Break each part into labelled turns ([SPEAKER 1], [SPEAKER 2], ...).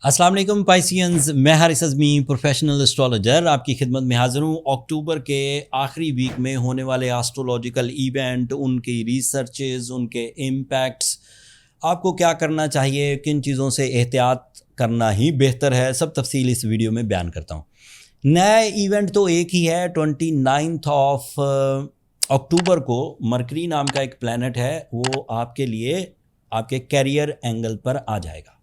[SPEAKER 1] السلام علیکم پائسینز، میں حارث اعظمی پروفیشنل اسٹرالوجر آپ کی خدمت میں حاضر ہوں۔ اکتوبر کے آخری ویک میں ہونے والے آسٹرولوجیکل ایونٹ، ان کی ریسرچز، ان کے امپیکٹس، آپ کو کیا کرنا چاہیے، کن چیزوں سے احتیاط کرنا ہی بہتر ہے، سب تفصیل اس ویڈیو میں بیان کرتا ہوں۔ نیا ایونٹ تو ایک ہی ہے، 29 اکتوبر کو مرکری نام کا ایک پلانٹ ہے، وہ آپ کے لیے آپ کے کیریئر اینگل پر آ جائے گا۔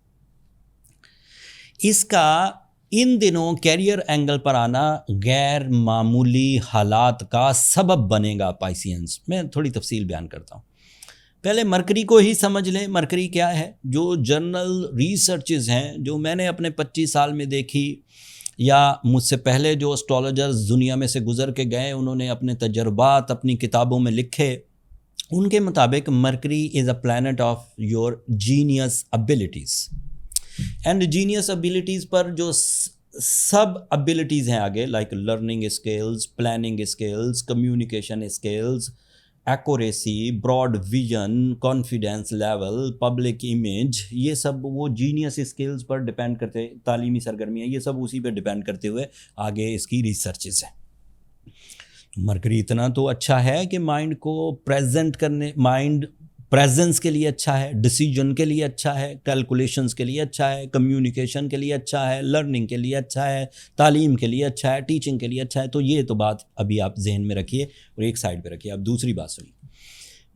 [SPEAKER 1] اس کا ان دنوں کیریئر اینگل پر آنا غیر معمولی حالات کا سبب بنے گا پائسینز۔ میں تھوڑی تفصیل بیان کرتا ہوں۔ پہلے مرکری کو ہی سمجھ لیں، مرکری کیا ہے۔ جو جرنل ریسرچز ہیں جو میں نے اپنے 25 سال میں دیکھی، یا مجھ سے پہلے جو اسٹرالوجرز دنیا میں سے گزر کے گئے، انہوں نے اپنے تجربات اپنی کتابوں میں لکھے، ان کے مطابق Mercury is a planet of your genius abilities. And genius abilities پر جو سب ابیلٹیز ہیں آگے، like learning skills, planning skills, communication skills, accuracy, broad vision, confidence level, public image, یہ سب وہ جینیس اسکلز پر ڈپینڈ کرتے، تعلیمی سرگرمیاں، یہ سب اسی پہ ڈپینڈ کرتے ہوئے آگے اس کی ریسرچز ہیں۔ مرکری اتنا تو اچھا ہے کہ مائنڈ کو پریزنٹ کرنے، مائنڈ پریزنس کے لیے اچھا ہے، ڈیسیجن کے لیے اچھا ہے، کیلکولیشنز کے لیے اچھا ہے، کمیونیکیشن کے لیے اچھا ہے، لرننگ کے لیے اچھا ہے، تعلیم کے لیے اچھا ہے، ٹیچنگ کے لیے اچھا ہے۔ تو یہ تو بات ابھی آپ ذہن میں رکھیے اور ایک سائڈ پہ رکھیے۔ اب دوسری بات سنیے،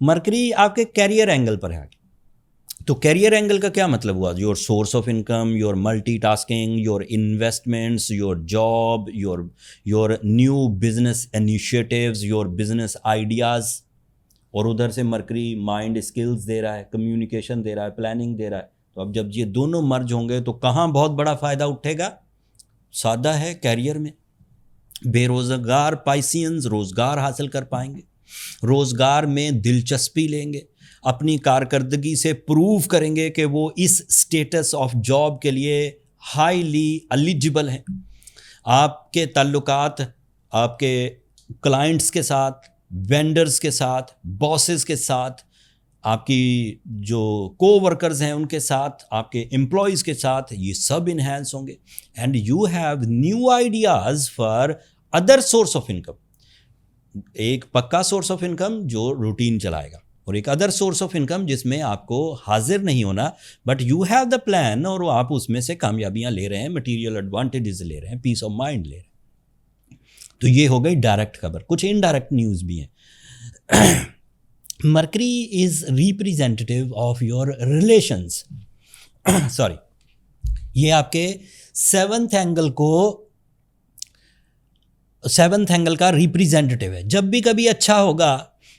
[SPEAKER 1] مرکری آپ کے کیریئر اینگل پر ہے آگے۔ تو کیریئر اینگل کا کیا مطلب ہوا؟ Your source of income, your multi tasking, your investments, your job, your new business initiatives, your business ideas. اور ادھر سے مرکری مائنڈ اسکلز دے رہا ہے، کمیونیکیشن دے رہا ہے، پلاننگ دے رہا ہے۔ تو اب جب یہ دونوں مرج ہوں گے تو کہاں بہت بڑا فائدہ اٹھے گا؟ سادہ ہے، کیریئر میں۔ بے روزگار پائسینز روزگار حاصل کر پائیں گے، روزگار میں دلچسپی لیں گے، اپنی کارکردگی سے پروو کریں گے کہ وہ اس اسٹیٹس آف جاب کے لیے ہائیلی ایلیجبل ہیں۔ آپ کے تعلقات آپ کے کلائنٹس کے ساتھ، وینڈرز کے ساتھ، باسز کے ساتھ، آپ کی جو کو ورکرز ہیں ان کے ساتھ، آپ کے امپلائیز کے ساتھ، یہ سب انہینس ہوں گے۔ And you have new ideas for other source of income. ایک پکا سورس آف انکم جو روٹین چلائے گا، اور ایک ادر سورس آف انکم جس میں آپ کو حاضر نہیں ہونا، but you have the plan, اور آپ اس میں سے کامیابیاں لے رہے ہیں، مٹیریل ایڈوانٹیجز لے رہے ہیں، پیس آف مائنڈ لے رہے ہیں۔ تو یہ ہو گئی ڈائریکٹ خبر۔ کچھ انڈائریکٹ نیوز بھی ہیں۔ Mercury is representative of your relations, sorry, یہ آپ کے سیونتھ اینگل کا ریپریزینٹیو ہے۔ جب بھی کبھی اچھا ہوگا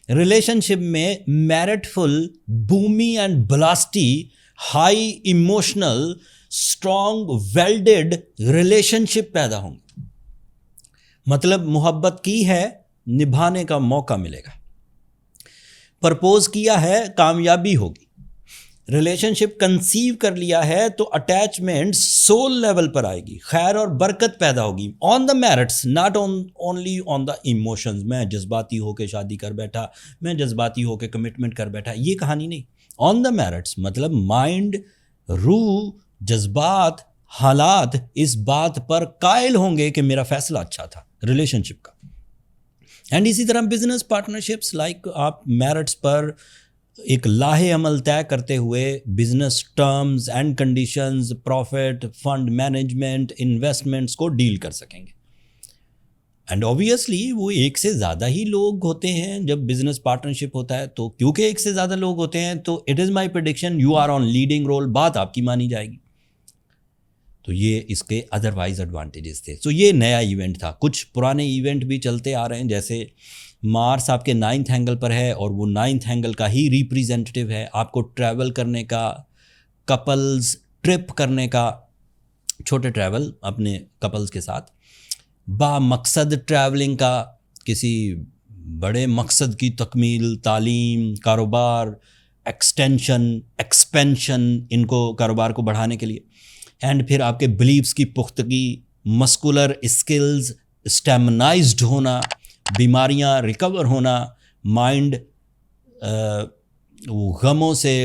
[SPEAKER 1] ریلیشن شپ میں، merit full, boomy and blasty, high emotional, strong welded relationship پیدا ہوں گے۔ مطلب محبت کی ہے، نبھانے کا موقع ملے گا، پرپوز کیا ہے، کامیابی ہوگی، ریلیشن شپ کنسیو کر لیا ہے تو اٹیچمنٹ سول لیول پر آئے گی، خیر اور برکت پیدا ہوگی، on the merits, not only on the emotions. میں جذباتی ہو کے شادی کر بیٹھا، میں جذباتی ہو کے کمٹمنٹ کر بیٹھا، یہ کہانی نہیں۔ آن دا میرٹس مطلب مائنڈ، روح، جذبات، حالات اس بات پر قائل ہوں گے کہ میرا فیصلہ اچھا تھا ریلیشن شپ کا۔ اینڈ اسی طرح بزنس پارٹنرشپس، لائک آپ میرٹس پر ایک لاہے عمل طے کرتے ہوئے business terms and conditions, profit, fund management, investments کو ڈیل کر سکیں گے۔ اینڈ اوبویسلی وہ ایک سے زیادہ ہی لوگ ہوتے ہیں جب بزنس پارٹنرشپ ہوتا ہے، تو کیونکہ ایک سے زیادہ لوگ ہوتے ہیں تو it is my prediction you are on leading role, بات آپ کی مانی جائے گی۔ تو یہ اس کے ادروائز ایڈوانٹیجز تھے۔ تو یہ نیا ایونٹ تھا۔ کچھ پرانے ایونٹ بھی چلتے آ رہے ہیں، جیسے مارس آپ کے 9th اینگل پر ہے، اور وہ 9th اینگل کا ہی ریپریزینٹیو ہے۔ آپ کو ٹریول کرنے کا، کپلز ٹرپ کرنے کا، چھوٹے ٹریول اپنے کپلز کے ساتھ، با مقصد ٹریولنگ کا، کسی بڑے مقصد کی تکمیل، تعلیم، کاروبار، ایکسٹینشن، ایکسپینشن، ان کو کاروبار کو بڑھانے کے لیے۔ اینڈ پھر آپ کے بلیفس کی پختگی، مسکولر اسکلز اسٹیمنائزڈ ہونا، بیماریاں ریکور ہونا، مائنڈ غموں سے،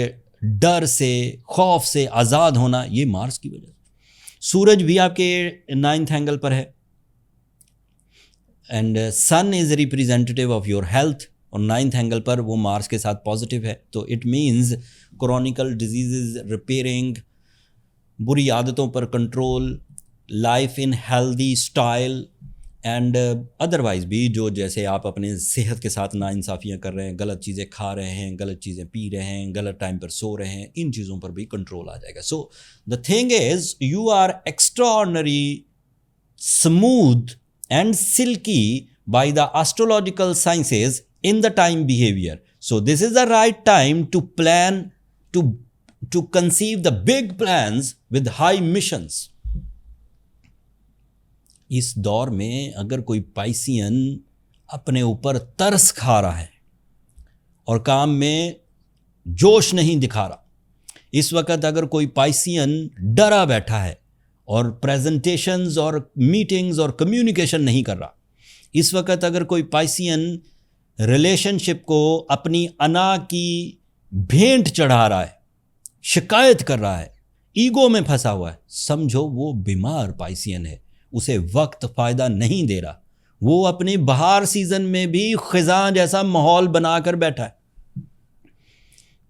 [SPEAKER 1] ڈر سے، خوف سے آزاد ہونا، یہ مارس کی وجہ سے۔ سورج بھی آپ کے 9th اینگل پر ہے and sun is representative of your health, اور 9th اینگل پر وہ مارس کے ساتھ پازیٹیو ہے. تو it means chronicle diseases repairing, بری عادتوں پر control, life in healthy style and otherwise بھی جو جیسے آپ اپنے صحت کے ساتھ ناانصافیاں کر رہے ہیں, غلط چیزیں کھا رہے ہیں, غلط چیزیں پی رہے ہیں, غلط ٹائم پر سو رہے ہیں, ان چیزوں پر بھی کنٹرول آ جائے گا. So the thing is you are extraordinary smooth and silky by the astrological sciences in the time behavior. So this is the right time to plan, to conceive the big plans with high missions. اس دور میں اگر کوئی پائسین اپنے اوپر ترس کھا رہا ہے اور کام میں جوش نہیں دکھا رہا, اس وقت اگر کوئی پائسین ڈرا بیٹھا ہے اور پریزنٹیشنز اور میٹنگز اور کمیونیکیشن نہیں کر رہا, اس وقت اگر کوئی پائسین ریلیشن شپ کو اپنی انا کی بھینٹ چڑھا رہا ہے, شکایت کر رہا ہے, ایگو میں پھنسا ہوا ہے, سمجھو وہ بیمار پائسین ہے, اسے وقت فائدہ نہیں دے رہا, وہ اپنی بہار سیزن میں بھی خزاں جیسا ماحول بنا کر بیٹھا ہے.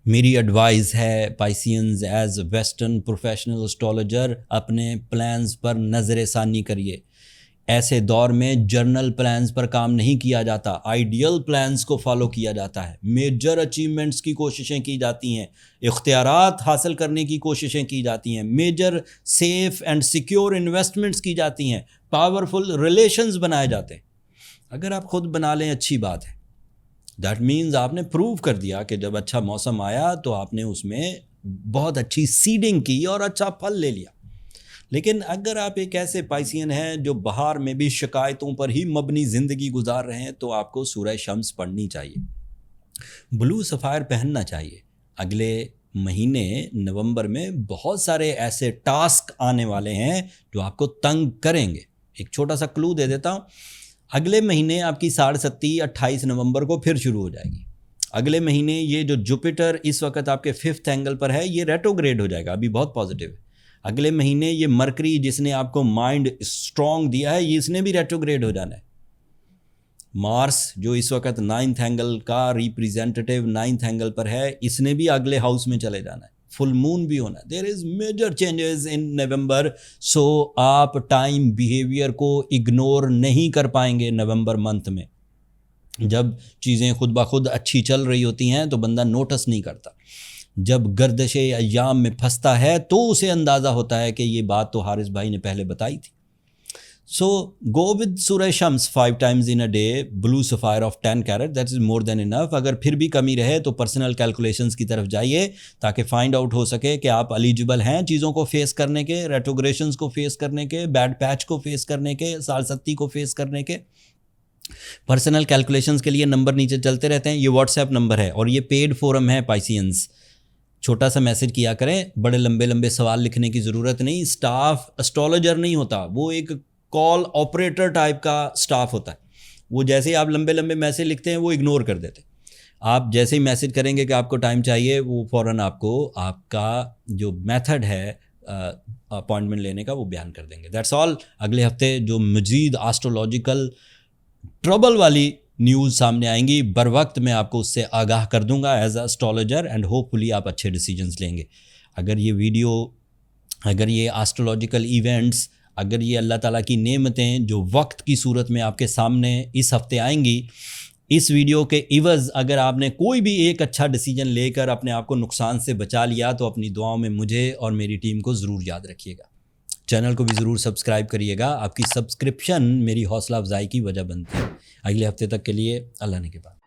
[SPEAKER 1] میری ایڈوائز ہے پائسینز ایز ویسٹرن پروفیشنل اسٹرالوجر, اپنے پلانز پر نظر ثانی کریے. ایسے دور میں جرنل پلانز پر کام نہیں کیا جاتا, آئیڈیل پلانز کو فالو کیا جاتا ہے, میجر اچیومنٹس کی کوششیں کی جاتی ہیں, اختیارات حاصل کرنے کی کوششیں کی جاتی ہیں, major safe and secure investments کی جاتی ہیں, پاورفل ریلیشنز بنائے جاتے ہیں. اگر آپ خود بنا لیں اچھی بات ہے, دیٹ مینز آپ نے پروو کر دیا کہ جب اچھا موسم آیا تو آپ نے اس میں بہت اچھی سیڈنگ کی اور اچھا پھل لے لیا. لیکن اگر آپ ایک ایسے پائسین ہیں جو بہار میں بھی شکایتوں پر ہی مبنی زندگی گزار رہے ہیں, تو آپ کو سورہ شمس پڑھنی چاہیے, بلو سفائر پہننا چاہیے. اگلے مہینے نومبر میں بہت سارے ایسے ٹاسک آنے والے ہیں جو آپ کو تنگ کریں گے. ایک چھوٹا سا کلو دے دیتا ہوں, اگلے مہینے آپ کی 28 نومبر کو پھر شروع ہو جائے گی. اگلے مہینے یہ جو جوپیٹر اس وقت آپ کے 5th اینگل پر ہے, یہ ریٹروگریڈ ہو جائے گا, ابھی بہت پازیٹیو ہے. اگلے مہینے یہ مرکری جس نے آپ کو مائنڈ اسٹرانگ دیا ہے, یہ اس نے بھی ریٹروگریڈ ہو جانا ہے. مارس جو اس وقت 9th اینگل کا ریپریزنٹیو 9th اینگل پر ہے, اس نے بھی اگلے ہاؤس میں چلے جانا ہے. فل مون بھی ہونا ہے. دیر از میجر چینجز ان نومبر. سو آپ ٹائم بیہیویئر کو اگنور نہیں کر پائیں گے نومبر منتھ میں. جب چیزیں خود بخود اچھی چل رہی ہوتی ہیں تو بندہ نوٹس نہیں کرتا, جب گردش ایام میں پھنستا ہے تو اسے اندازہ ہوتا ہے کہ یہ بات تو حارث بھائی نے پہلے بتائی تھی. سو گو ود سورہ شمس 5 times in a day, blue sapphire of 10 carat, that is more than enough. اگر پھر بھی کمی رہے تو پرسنل کیلکولیشنز کی طرف جائیے تاکہ فائنڈ آؤٹ ہو سکے کہ آپ ایلیجبل ہیں چیزوں کو فیس کرنے کے, ریٹروگریشنز کو فیس کرنے کے, بیڈ پیچ کو فیس کرنے کے, سال ستی کو فیس کرنے کے. پرسنل کیلکولیشنز کے لیے نمبر نیچے چلتے رہتے ہیں, یہ واٹس ایپ نمبر ہے اور یہ پیڈ فورم ہے پائسینز. چھوٹا سا میسج کیا کریں, بڑے لمبے لمبے سوال لکھنے کی ضرورت نہیں. اسٹاف اسٹرالوجر نہیں ہوتا, وہ ایک کال آپریٹر ٹائپ کا اسٹاف ہوتا ہے. وہ جیسے ہی آپ لمبے لمبے میسج لکھتے ہیں وہ اگنور کر دیتے. آپ جیسے ہی میسج کریں گے کہ آپ کو ٹائم چاہیے, وہ فوراً آپ کو آپ کا جو میتھڈ ہے اپوائنٹمنٹ لینے کا وہ بیان کر دیں گے. That's all. اگلے ہفتے جو مزید آسٹرولوجیکل ٹربل والی نیوز سامنے آئیں گی, بر وقت میں آپ کو اس سے آگاہ کر دوں گا as a astrologer, and hopefully آپ اچھے ڈیسیجنز لیں گے. اگر یہ ویڈیو, اگر یہ آسٹرولوجیکل ایونٹس, اگر یہ اللہ تعالیٰ کی نعمتیں جو وقت کی صورت میں آپ کے سامنے اس ہفتے آئیں گی, اس ویڈیو کے عوض اگر آپ نے کوئی بھی ایک اچھا ڈیسیجن لے کر اپنے آپ کو نقصان سے بچا لیا, تو اپنی دعاؤں میں مجھے اور میری ٹیم کو ضرور یاد رکھیے گا. چینل کو بھی ضرور سبسکرائب کریے گا, آپ کی سبسکرپشن میری حوصلہ افزائی کی وجہ بنتی ہے. اگلے ہفتے تک کے لیے اللہ نے کے بعد.